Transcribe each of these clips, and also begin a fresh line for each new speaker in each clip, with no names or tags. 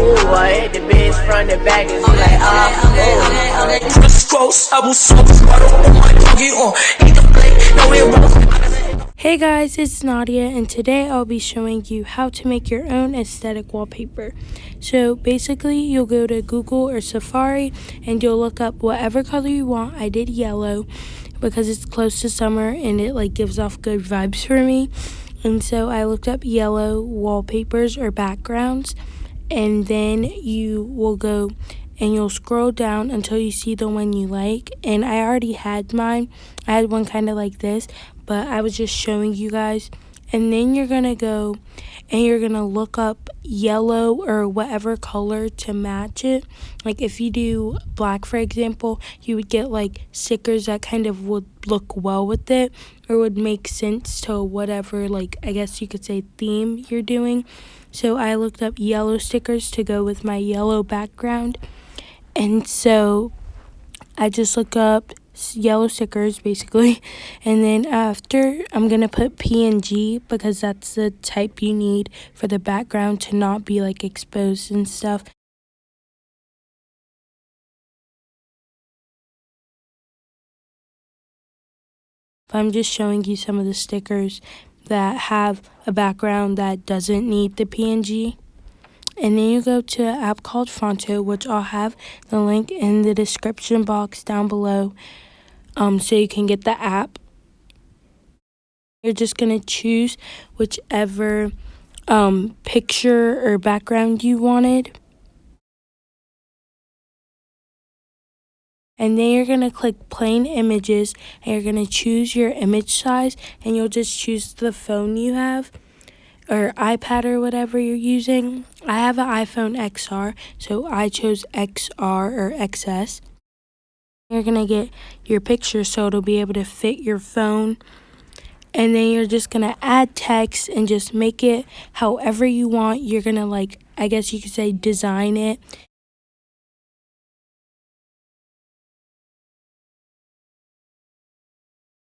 ooh, I hit the bitch from the back and she like,
Hey guys, it's Nadia, and today I'll be showing you how to make your own aesthetic wallpaper. So basically, you'll go to Google or Safari and you'll look up whatever color you want. I did yellow because it's close to summer and it like gives off good vibes for me. And so I looked up yellow wallpapers or backgrounds, and then you will go and you'll scroll down until you see the one you like. And I already had mine. I had one kind of like this, but I was just showing you guys. And then you're gonna go and you're gonna look up yellow or whatever color to match it. Like if you do black, for example, you would get like stickers that kind of would look well with it or would make sense to whatever, like I guess you could say, theme you're doing. So I looked up yellow stickers to go with my yellow background. And so I just look up yellow stickers basically, and then after I'm gonna put PNG because that's the type you need for the background to not be like exposed and stuff. I'm just showing you some of the stickers that have a background that doesn't need the PNG. And then you go to an app called Phonto, which I'll have the link in the description box down below, so you can get the app. You're just going to choose whichever picture or background you wanted. And then you're going to click plain images, and you're going to choose your image size, and you'll just choose the phone you have or iPad or whatever you're using. I have an iPhone XR, so I chose XR or XS. You're going to get your picture so it'll be able to fit your phone. And then you're just going to add text and just make it however you want. You're going to, like, I guess you could say, design it.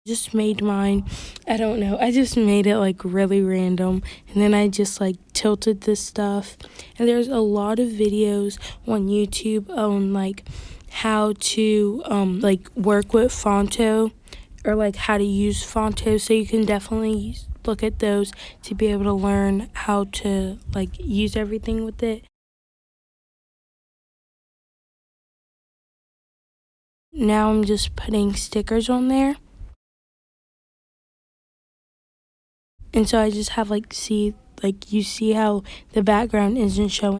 Just made mine, I don't know, I just made it like really random, and then I just like tilted this stuff. And there's a lot of videos on YouTube on like how to like work with Phonto or like how to use Phonto, so you can definitely look at those to be able to learn how to like use everything with it. Now I'm just putting stickers on there. And so I just have like, you see how the background isn't showing.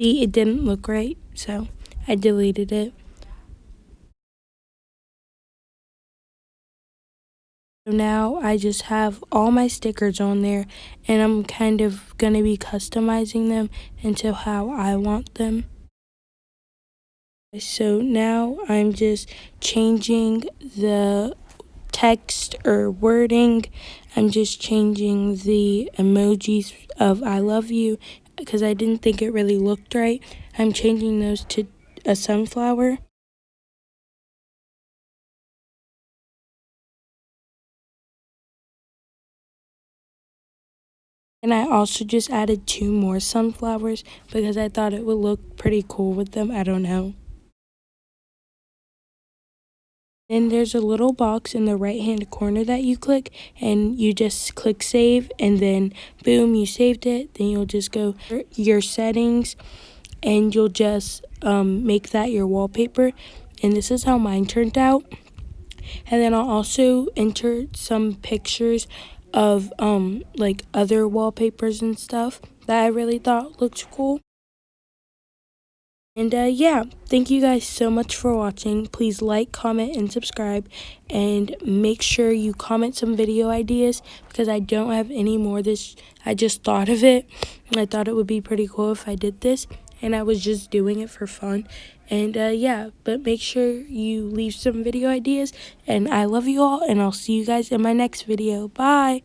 See, it didn't look right, so I deleted it. So now I just have all my stickers on there, and I'm kind of going to be customizing them into how I want them. So now I'm just changing the text or wording. I'm just changing the emojis of I love you because I didn't think it really looked right. I'm changing those to a sunflower. And I also just added 2 more sunflowers because I thought it would look pretty cool with them. I don't know. Then there's a little box in the right hand corner that you click, and you just click save, and then boom, you saved it. Then you'll just go your settings and you'll just make that your wallpaper. And this is how mine turned out. And then I'll also enter some pictures of like other wallpapers and stuff that I really thought looked cool. And yeah, thank you guys so much for watching. Please like, comment, and subscribe. And make sure you comment some video ideas because I don't have any more. I just thought of it. I thought it would be pretty cool if I did this. And I was just doing it for fun. And yeah, but make sure you leave some video ideas. And I love you all. And I'll see you guys in my next video. Bye.